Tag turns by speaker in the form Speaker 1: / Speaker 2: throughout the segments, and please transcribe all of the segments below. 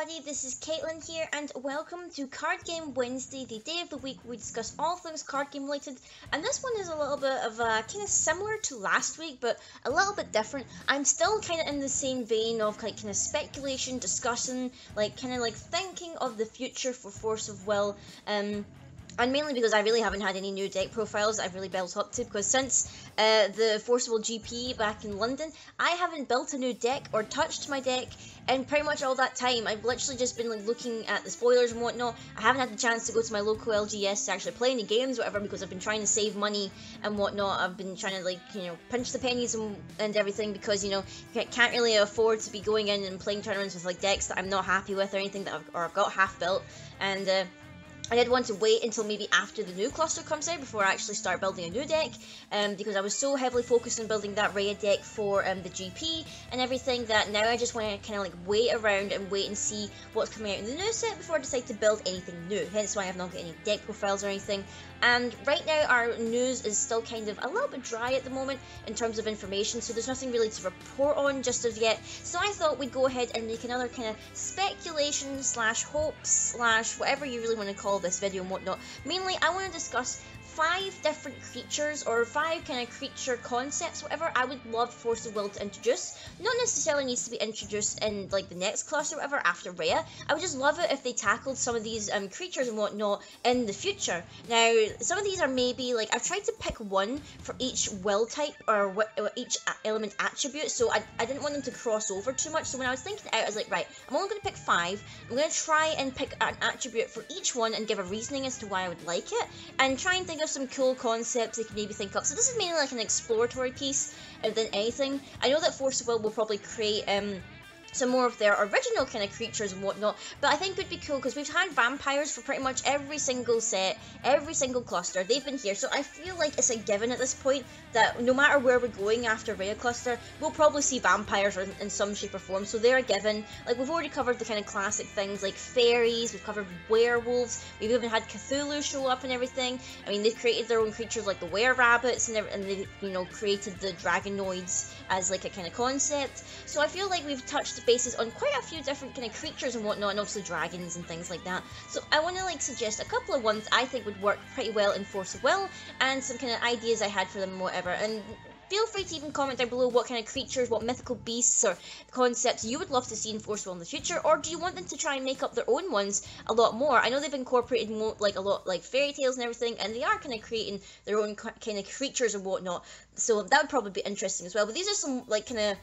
Speaker 1: everybody, this is Caitlin here, and welcome to Card Game Wednesday, the day of the week we discuss all things card game related. And this one is a little bit of kind of similar to last week, but a little bit different. I'm still kind of in the same vein of kind of speculation, discussion, kind of thinking of the future for Force of Will. And mainly because I really haven't had any new deck profiles that I've really built up to, because since the Force of Will GP back in London, I haven't built a new deck or touched my deck in pretty much all that time. I've literally just been looking at the spoilers and whatnot. I haven't had the chance to go to my local LGS to actually play any games or whatever, because I've been trying to save money and whatnot. I've been trying to pinch the pennies and everything, because you can't really afford to be going in and playing tournaments with decks that I'm not happy with or anything that I've got half built. And I did want to wait until maybe after the new cluster comes out before I actually start building a new deck, because I was so heavily focused on building that Rhea deck for the GP and everything, that now I just want to kind of wait around and wait and see what's coming out in the new set before I decide to build anything new. Hence why I've not got any deck profiles or anything. And right now our news is still kind of a little bit dry at the moment in terms of information, so there's nothing really to report on just of yet. So I thought we'd go ahead and make another kind of speculation slash hopes slash whatever you really want to call this video and whatnot. Mainly I want to discuss 5 different creatures, or 5 kind of creature concepts, whatever, I would love Force of Will to introduce. Not necessarily needs to be introduced in the next cluster or whatever after Rhea. I would just love it if they tackled some of these creatures and whatnot in the future. Now, some of these are maybe I've tried to pick one for each will type or each element attribute, so I didn't want them to cross over too much. So when I was thinking it out, I was like, right, I'm only going to pick 5. I'm going to try and pick an attribute for each one and give a reasoning as to why I would like it, and try and think of some cool concepts they can maybe think of. So this is mainly an exploratory piece than anything. I know that Force of Will probably create some more of their original kind of creatures and whatnot, but I think it would be cool because we've had vampires for pretty much every single set, every single cluster. They've been here, so I feel like it's a given at this point that no matter where we're going after Rhea cluster, we'll probably see vampires in some shape or form, so they're a given. We've already covered the kind of classic things like fairies, we've covered werewolves, we've even had Cthulhu show up and everything. I mean, they've created their own creatures like the were-rabbits, and they've created the dragonoids as a kind of concept. So I feel like we've touched bases on quite a few different kind of creatures and whatnot, and obviously dragons and things like that. So I want to suggest a couple of ones I think would work pretty well in Force of Will, and some kind of ideas I had for them and whatever. And feel free to even comment down below what kind of creatures, what mythical beasts or concepts you would love to see in Force of Will in the future, or do you want them to try and make up their own ones a lot more? I know they've incorporated more, a lot fairy tales and everything, and they are kind of creating their own kind of creatures and whatnot, so that would probably be interesting as well. But these are some kind of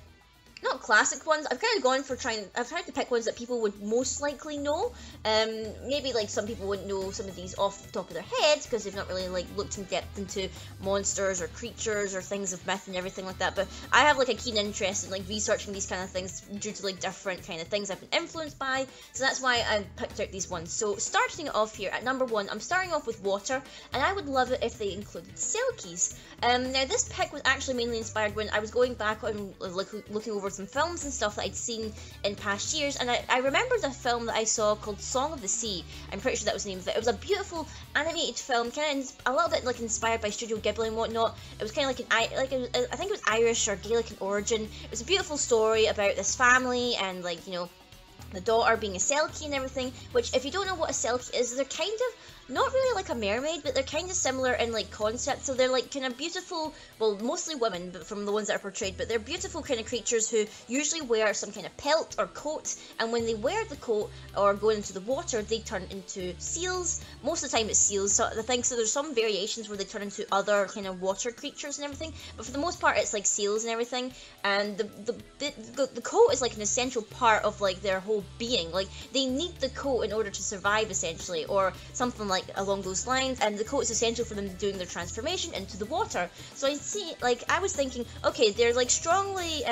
Speaker 1: not classic ones. I've kind of gone for I've tried to pick ones that people would most likely know. Maybe some people wouldn't know some of these off the top of their heads because they've not really looked in depth into monsters or creatures or things of myth and everything like that. But I have a keen interest in researching these kind of things due to different kind of things I've been influenced by. So that's why I picked out these ones. So starting it off here at number 1, I'm starting off with water, and I would love it if they included Selkies. Now this pick was actually mainly inspired when I was going back and looking over some films and stuff that I'd seen in past years, and I remembered a film that I saw called Song of the Sea. I'm pretty sure that was the name of it. It was a beautiful animated film, kind of a little bit inspired by Studio Ghibli and whatnot. It was kind of I think it was Irish or Gaelic in origin. It was a beautiful story about this family and the daughter being a Selkie and everything, which if you don't know what a Selkie is, they're kind of not really like a mermaid, but they're kind of similar in concept. So they're kind of beautiful, well, mostly women, but from the ones that are portrayed, but they're beautiful kind of creatures who usually wear some kind of pelt or coat, and when they wear the coat or go into the water, they turn into seals. Most of the time it's seals. So there's some variations where they turn into other kind of water creatures and everything, but for the most part it's seals and everything. And the coat is an essential part of their whole being. They need the coat in order to survive, essentially, or something along those lines, and the coat is essential for them doing their transformation into the water. So I see, I was thinking, okay, they're strongly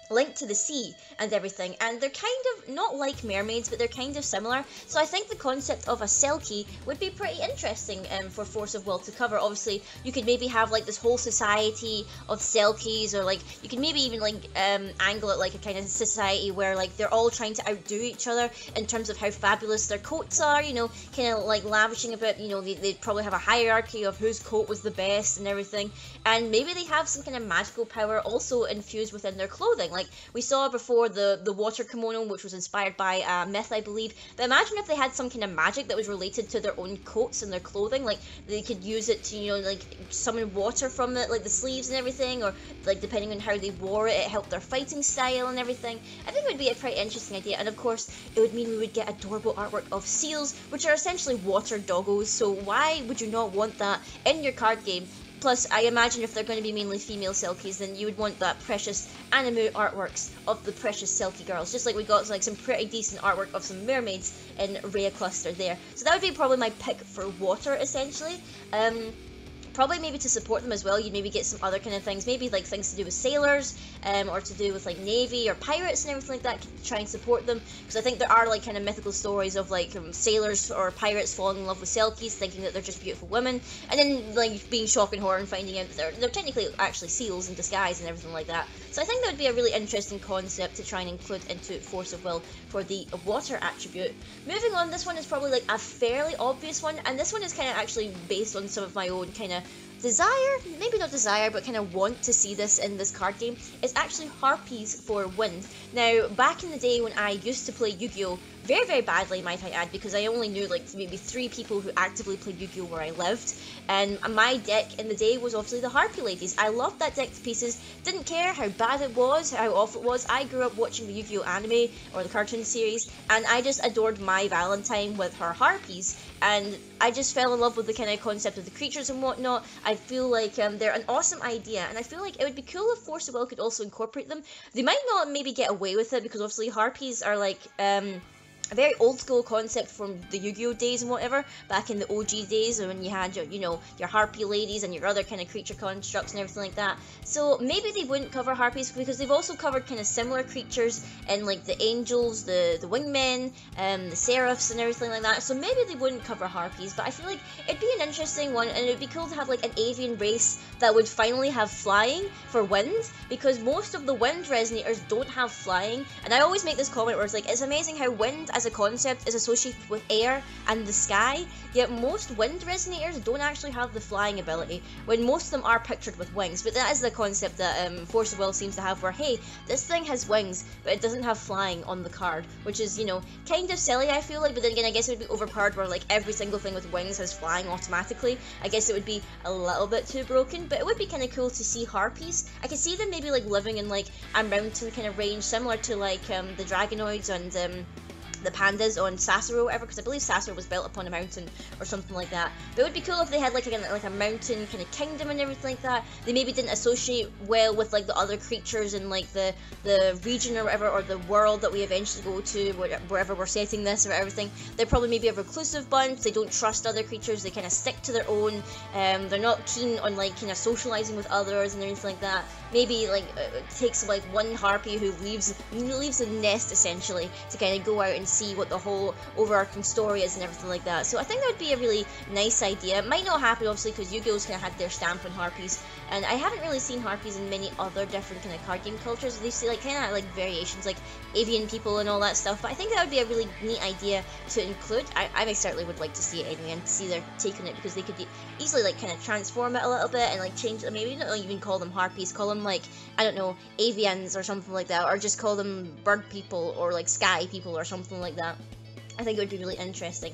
Speaker 1: linked to the sea and everything, and they're kind of not like mermaids, but they're kind of similar. So I think the concept of a Selkie would be pretty interesting for Force of Will to cover. Obviously, you could maybe have this whole society of Selkies, or you could maybe even angle it like a kind of society where they're all trying to outdo each other in terms of how fabulous their coats are, kind of lavishing about, they'd probably have a hierarchy of whose coat was the best and everything, and maybe they have some kind of magical power also infused within their clothing. Like, we saw before the water kimono, which was inspired by a myth, I believe. But imagine if they had some kind of magic that was related to their own coats and their clothing. Like, they could use it to, you know, like, summon water from it, like the sleeves and everything, or, like, depending on how they wore it, it helped their fighting style and everything. I think it would be a pretty interesting idea, and of course, it would mean we would get adorable artwork of seals, which are essentially water doggos, so why would you not want that in your card game? Plus, I imagine if they're going to be mainly female Selkies, then you would want that precious anime artworks of the precious Selkie girls, just like we got like some pretty decent artwork of some mermaids in Rhea Cluster there. So that would be probably my pick for water, essentially. Probably maybe to support them as well, you'd maybe get some other kind of things, maybe like things to do with sailors, or to do with like navy or pirates and everything like that, to try and support them, because I think there are like kind of mythical stories of like sailors or pirates falling in love with Selkies, thinking that they're just beautiful women, and then like being shocked and horror and finding out that they're technically actually seals in disguise and everything like that. So I think that would be a really interesting concept to try and include into Force of Will for the water attribute. Moving on, this one is probably like a fairly obvious one, and this one is kind of actually based on some of my own kind of desire, maybe not desire, but kind of want to see this in this card game. It's actually Harpies for wind. Now, back in the day when I used to play Yu-Gi-Oh! Very, very badly, might I add, because I only knew like maybe 3 people who actively played Yu-Gi-Oh! Where I lived, and my deck in the day was obviously the Harpy Ladies. I loved that deck to pieces, didn't care how bad it was, how awful it was. I grew up watching the Yu-Gi-Oh! Anime, or the cartoon series, and I just adored my Valentine with her Harpies, and I just fell in love with the kind of concept of the creatures and whatnot. I feel like they're an awesome idea, and I feel like it would be cool if Force of Will could also incorporate them. They might not maybe get away with it, because obviously Harpies are like, a very old school concept from the Yu-Gi-Oh! Days and whatever, back in the OG days when you had your, you know, your Harpy Ladies and your other kind of creature constructs and everything like that. So maybe they wouldn't cover Harpies, because they've also covered kind of similar creatures in like the Angels, the Wingmen, the Seraphs and everything like that. So maybe they wouldn't cover Harpies, but I feel like it'd be an interesting one, and it'd be cool to have like an avian race that would finally have flying for wind, because most of the wind resonators don't have flying. And I always make this comment where it's like, it's amazing how wind as a concept is associated with air and the sky, yet most wind resonators don't actually have the flying ability, when most of them are pictured with wings. But that is the concept that Force of Will seems to have, where hey, this thing has wings but it doesn't have flying on the card, which is, you know, kind of silly, I feel like. But then again, I guess it would be overpowered where like every single thing with wings has flying automatically. I guess it would be a little bit too broken, but it would be kind of cool to see Harpies. I could see them maybe like living in like a mountain kind of range, similar to like the Dragonoids and the pandas on Sasuro or whatever, because I believe Sasuro was built upon a mountain or something like that. But it would be cool if they had like a mountain kind of kingdom and everything like that. They maybe didn't associate well with like the other creatures in like the region or whatever, or the world that we eventually go to, wherever we're setting this or everything. They're probably maybe a reclusive bunch. They don't trust other creatures. They kind of stick to their own. They're not keen on like kind of socializing with others and everything like that. Maybe like it takes like one Harpy who leaves the nest essentially to kind of go out and see what the whole overarching story is and everything like that. So I think that would be a really nice idea. It might not happen obviously, because Yu-Gi-Oh's kind of had their stamp on Harpies, and I haven't really seen Harpies in many other different kind of card game cultures. They see like kind of like variations, like avian people and all that stuff. But I think that would be a really neat idea to include. I certainly would like to see it anyway, and see their take on it, because they could easily like kind of transform it a little bit and like change it. Maybe not even call them Harpies, call them like, I don't know, avians or something like that, or just call them bird people or like sky people or something like that. I think it would be really interesting.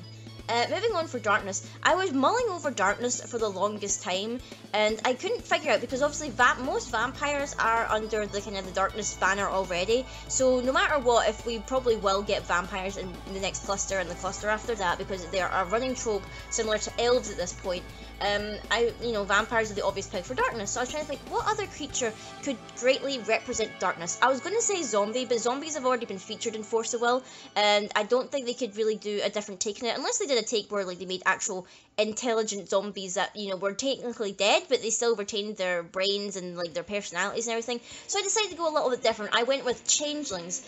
Speaker 1: Moving on for Darkness, I was mulling over Darkness for the longest time, and I couldn't figure out, because obviously most vampires are under the kind of the Darkness banner already, so no matter what, if we probably will get vampires in the next cluster and the cluster after that, because they are a running trope similar to elves at this point. Vampires are the obvious pick for Darkness, so I was trying to think, what other creature could greatly represent Darkness? I was going to say zombie, but zombies have already been featured in Force of Will, and I don't think they could really do a different take on it, unless they did a take where like they made actual intelligent zombies that, you know, were technically dead, but they still retained their brains and like their personalities and everything. So I decided to go a little bit different. I went with changelings.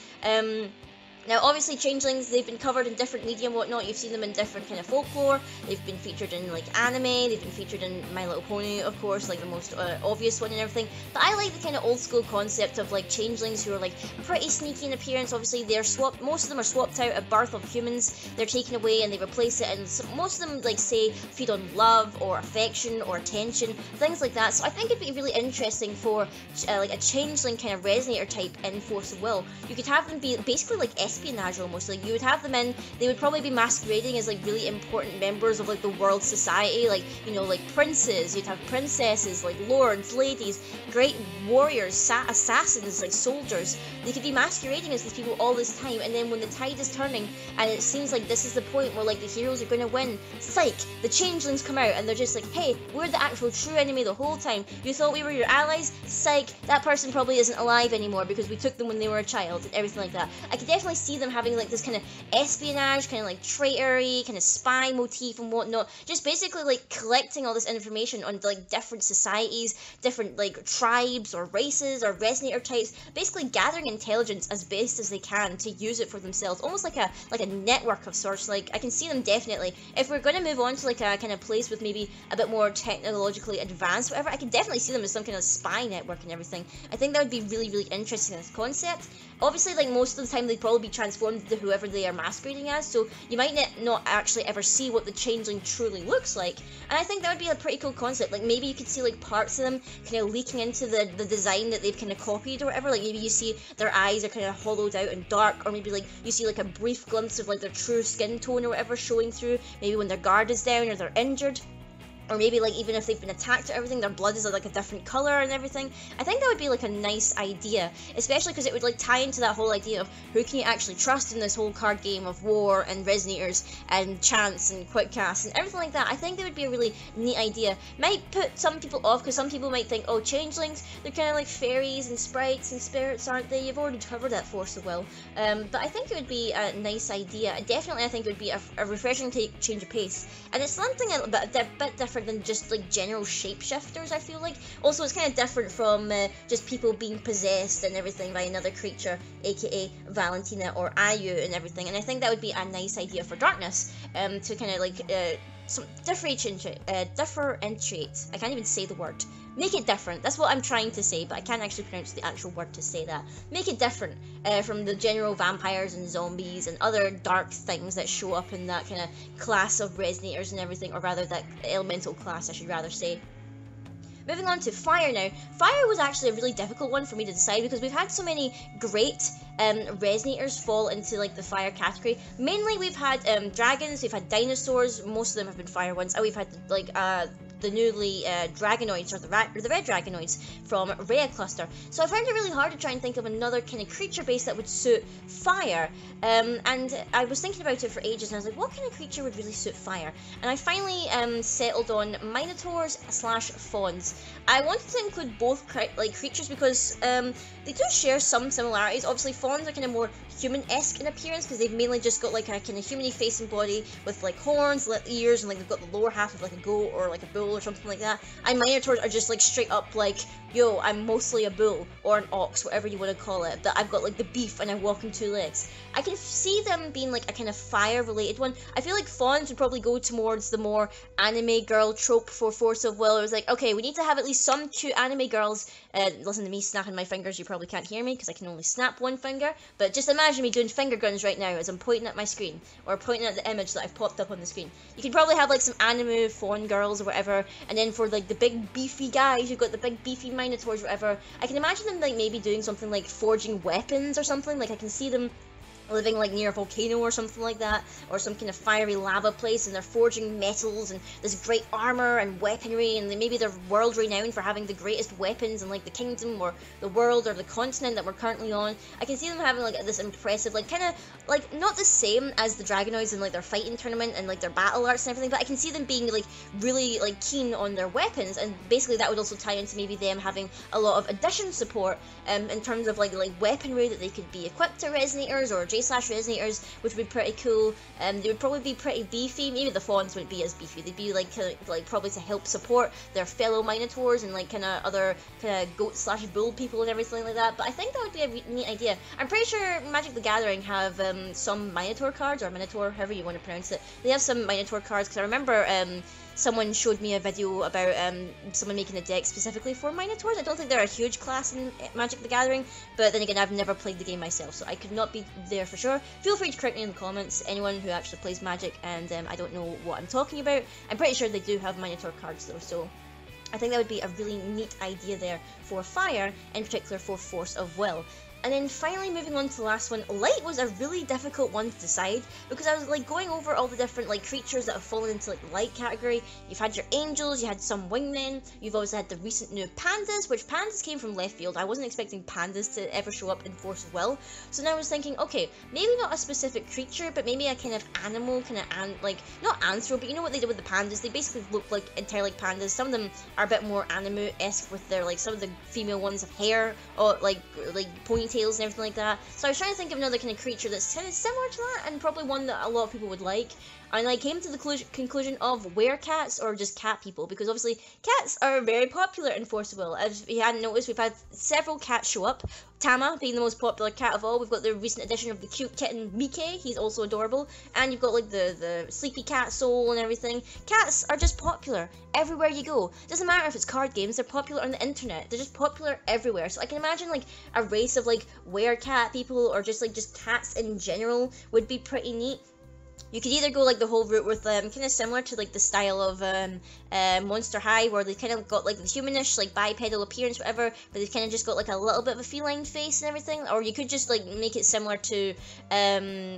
Speaker 1: Now, obviously, changelings, they've been covered in different media and whatnot. You've seen them in different kind of folklore. They've been featured in, like, anime. They've been featured in My Little Pony, of course, like, the most obvious one and everything. But I like the kind of old-school concept of, like, changelings who are, like, pretty sneaky in appearance. Obviously, they're swapped. Most of them are swapped out at birth of humans. They're taken away and they replace it. And most of them, like, say, feed on love or affection or attention, things like that. So I think it'd be really interesting for, like, a changeling kind of resonator type in Force of Will. You could have them be basically, like, espionage almost. Like, you would have them in, they would probably be masquerading as, like, really important members of, like, the world society, like, you know, like princes. You'd have princesses, like lords, ladies, great warriors, assassins, like soldiers. They could be masquerading as these people all this time, and then when the tide is turning and it seems like this is the point where, like, the heroes are going to win, psych, the changelings come out and they're just like, hey, we're the actual true enemy the whole time. You thought we were your allies? Psych, that person probably isn't alive anymore because we took them when they were a child, and everything like that. I could definitely see them having, like, this kind of espionage, kind of like traitory, kind of spy motif and whatnot, just basically, like, collecting all this information on, like, different societies, different, like, tribes or races or resonator types, basically gathering intelligence as best as they can to use it for themselves, almost like a network of sorts. Like, I can see them definitely, if we're going to move on to, like, a kind of place with maybe a bit more technologically advanced, whatever, I can definitely see them as some kind of spy network and everything. I think that would be really, really interesting as a concept. Obviously, like, most of the time they'd probably be transformed into whoever they are masquerading as, so you might not actually ever see what the changeling truly looks like, and I think that would be a pretty cool concept. Like, maybe you could see, like, parts of them kind of leaking into the design that they've kind of copied or whatever. Like, maybe you see their eyes are kind of hollowed out and dark, or maybe, like, you see, like, a brief glimpse of, like, their true skin tone or whatever showing through, maybe when their guard is down or they're injured. Or maybe, like, even if they've been attacked or everything, their blood is, like, a different color and everything. I think that would be, like, a nice idea, especially because it would, like, tie into that whole idea of who can you actually trust in this whole card game of war and resonators and chance and quick cast and everything like that. I think that would be a really neat idea. Might put some people off because some people might think, oh, changelings, they're kind of like fairies and sprites and spirits, aren't they? You've already covered that, Force of Will. But I think it would be a nice idea. Definitely, I think it would be a refreshing change of pace. And it's something a bit different than just, like, general shapeshifters, I feel like. Also, it's kind of different from just people being possessed and everything by another creature, aka Valentina or Ayu and everything. And I think that would be a nice idea for Darkness, to kind of, like, some differentiate. I can't even say the word. Make it different. That's what I'm trying to say, but I can't actually pronounce the actual word to say that. Make it different from the general vampires and zombies and other dark things that show up in that kind of class of resonators and everything, or rather that elemental class, I should rather say. Moving on to Fire now. Fire was actually a really difficult one for me to decide because we've had so many great resonators fall into, like, the fire category. Mainly we've had dragons, we've had dinosaurs, most of them have been fire ones, and we've had, like, the newly Dragonoids, or the red Dragonoids from Rhea Cluster. So I found it really hard to try and think of another kind of creature base that would suit fire. And I was thinking about it for ages, and I was like, what kind of creature would really suit fire? And I finally settled on Minotaurs / Fawns. I wanted to include both creatures because they do share some similarities. Obviously, Fawns are kind of more human-esque in appearance because they've mainly just got, like, a kind of human-y face and body with, like, horns, ears, and, like, they've got the lower half of, like, a goat or, like, a bull or something like that. And Minotaurs are just, like, straight up, like, yo, I'm mostly a bull or an ox, whatever you want to call it, but I've got, like, the beef and I walk on 2 legs. I can see them being, like, a kind of fire-related one. I feel like Fawns would probably go towards the more anime girl trope for Force of Will. It was like, okay, we need to have at least some cute anime girls. Listen to me snapping my fingers, you probably can't hear me because I can only snap one finger, but just imagine me doing finger guns right now as I'm pointing at my screen, or pointing at the image that I've popped up on the screen. You can probably have, like, some anime fawn girls or whatever, and then for, like, the big beefy guys, you've got the big beefy Minotaurs or whatever. I can imagine them, like, maybe doing something like forging weapons or something. Like, I can see them living, like, near a volcano or something like that, or some kind of fiery lava place, and they're forging metals and this great armor and weaponry, and maybe they're world renowned for having the greatest weapons in, like, the kingdom or the world or the continent that we're currently on. I can see them having, like, this impressive, like, kind of, like, not the same as the Dragonoids in, like, their fighting tournament and, like, their battle arts and everything, but I can see them being, like, really, like, keen on their weapons, and basically that would also tie into maybe them having a lot of addition support in terms of, like, weaponry that they could be equipped to resonators or adjacent Resonators, which would be pretty cool. They would probably be pretty beefy. Maybe the fawns wouldn't be as beefy. They'd be like probably to help support their fellow Minotaurs and like kind of other kind of goat slash bull people and everything like that. But I think that would be a neat idea. I'm pretty sure Magic the Gathering have some Minotaur cards, or Minotaur, however you want to pronounce it. They have some Minotaur cards, because I remember someone showed me a video about someone making a deck specifically for Minotaurs. I don't think they're a huge class in Magic the Gathering, but then again, I've never played the game myself, so I could not be there for sure. Feel free to correct me in the comments, anyone who actually plays Magic and I don't know what I'm talking about. I'm pretty sure they do have Minotaur cards though, so I think that would be a really neat idea there for Fire, in particular for Force of Will. And then finally moving on to the last one, Light was a really difficult one to decide, because I was like going over all the different like creatures that have fallen into like the Light category. You've had your angels, you had some wingmen, you've also had the recent new pandas, which pandas came from left field. I wasn't expecting pandas to ever show up in Force of Will. So now I was thinking, okay, maybe not a specific creature, but maybe a kind of animal, like, not anthro, but you know what they did with the pandas? They basically look like entirely like pandas. Some of them are a bit more anime-esque with their, like, some of the female ones have hair, or like ponytails and everything like that. So I was trying to think of another kind of creature that's kind of similar to that, and probably one that a lot of people would like. And I came to the conclusion of werecats, or just cat people, because obviously cats are very popular in Force of Will. As you hadn't noticed, we've had several cats show up. Tama being the most popular cat of all. We've got the recent addition of the cute kitten Mike, he's also adorable. And you've got like the sleepy cat Soul and everything. Cats are just popular everywhere you go. Doesn't matter if it's card games, they're popular on the internet. They're just popular everywhere. So I can imagine like a race of like werecat people, or just cats in general would be pretty neat. You could either go like the whole route with kind of similar to like the style of Monster High, where they kind of got like the humanish, like bipedal appearance, whatever, but they've kind of just got like a little bit of a feline face and everything. Or you could just like make it similar to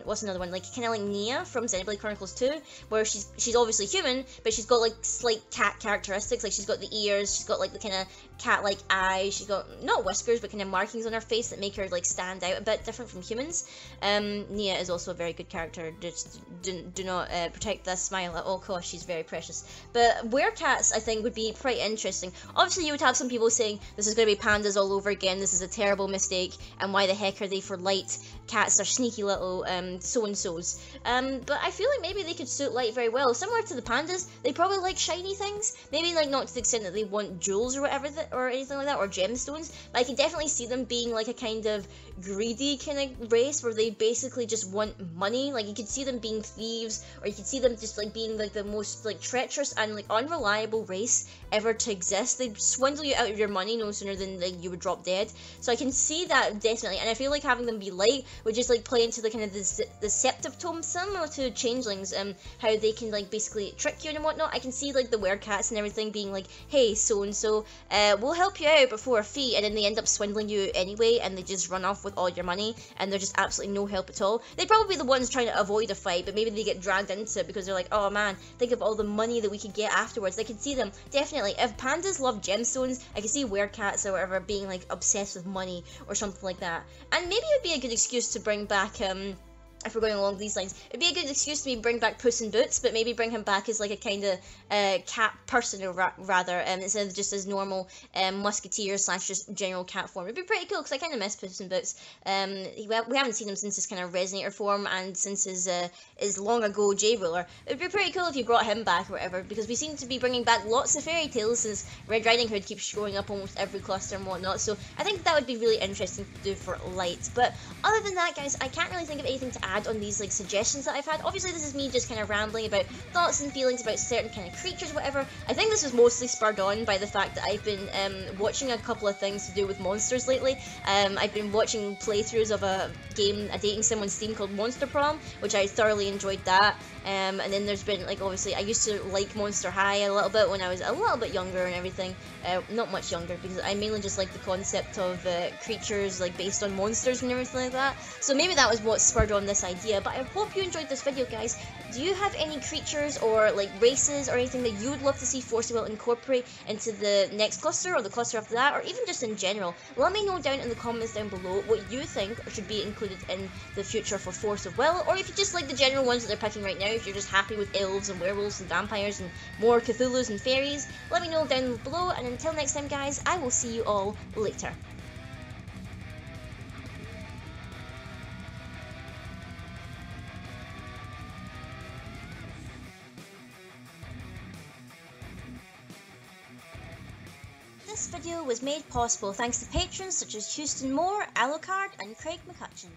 Speaker 1: what's another one, like kind of like Nia from Xenoblade Chronicles 2, where she's obviously human, but she's got like slight cat characteristics. Like she's got the ears, she's got like the kind of cat-like eyes, she's got not whiskers, but kind of markings on her face that make her like stand out a bit different from humans. Nia is also a very good character. Just do not protect that smile at all costs. She's very precious. But werecats, I think, would be pretty interesting. Obviously, you would have some people saying this is going to be pandas all over again. This is a terrible mistake, and why the heck are they for Light? Cats are sneaky little so-and-sos. But I feel like maybe they could suit Light very well. Similar to the pandas, they probably like shiny things. Maybe like not to the extent that they want jewels or whatever, or anything like that, or gemstones. But I can definitely see them being like a kind of greedy kind of race, where they basically just want money. Like you could see them being thieves, or you could see them just like being like the most like treacherous and like unreliable race ever to exist. They'd swindle you out of your money no sooner than like you would drop dead. So I can see that definitely, and I feel like having them be Light would just like play into the kind of the deceptive tone, similar to changelings, how they can like basically trick you and whatnot. I can see like the werecats and everything being like, hey, so and so, we'll help you out, but for a fee, and then they end up swindling you anyway, and they just run off with all your money, and they're just absolutely no help at all. They'd probably be the ones trying to avoid a fight, but maybe they get dragged into it because they're like, oh man, think of all the money that we could get afterwards. I can see them definitely. If pandas love gemstones, I can see werecats or whatever being like obsessed with money or something like that. And maybe it would be a good excuse to bring back if we're going along these lines, it'd be a good excuse to maybe bring back Puss in Boots, but maybe bring him back as like a kind of cat person, or rather, instead of just as normal musketeer slash just general cat form. It'd be pretty cool, because I kind of miss Puss in Boots. We haven't seen him since his kind of Resonator form, and since his long ago J-Ruler. It'd be pretty cool if you brought him back or whatever, because we seem to be bringing back lots of fairy tales since Red Riding Hood keeps showing up almost every cluster and whatnot, so I think that would be really interesting to do for Light. But other than that, guys, I can't really think of anything to add on these like suggestions that I've had. Obviously, this is me just kind of rambling about thoughts and feelings about certain kind of creatures, whatever. I think this was mostly spurred on by the fact that I've been watching a couple of things to do with monsters lately. I've been watching playthroughs of a dating sim on Steam called Monster Prom, which I thoroughly enjoyed that. And then there's been, like, obviously, I used to like Monster High a little bit when I was a little bit younger and everything. Not much younger, because I mainly just like the concept of creatures, like, based on monsters and everything like that. So maybe that was what spurred on this idea, but I hope you enjoyed this video, guys. Do you have any creatures or, like, races or anything that you would love to see Force of Will incorporate into the next cluster, or the cluster after that, or even just in general? Let me know down in the comments down below what you think should be included in the future for Force of Will, or if you just like the general ones that they're picking right now, if you're just happy with elves and werewolves and vampires and more Cthulhus and fairies, let me know down below, and until next time, guys, I will see you all later. This video was made possible thanks to patrons such as Houston Moore, Alucard, and Craig McCutcheon.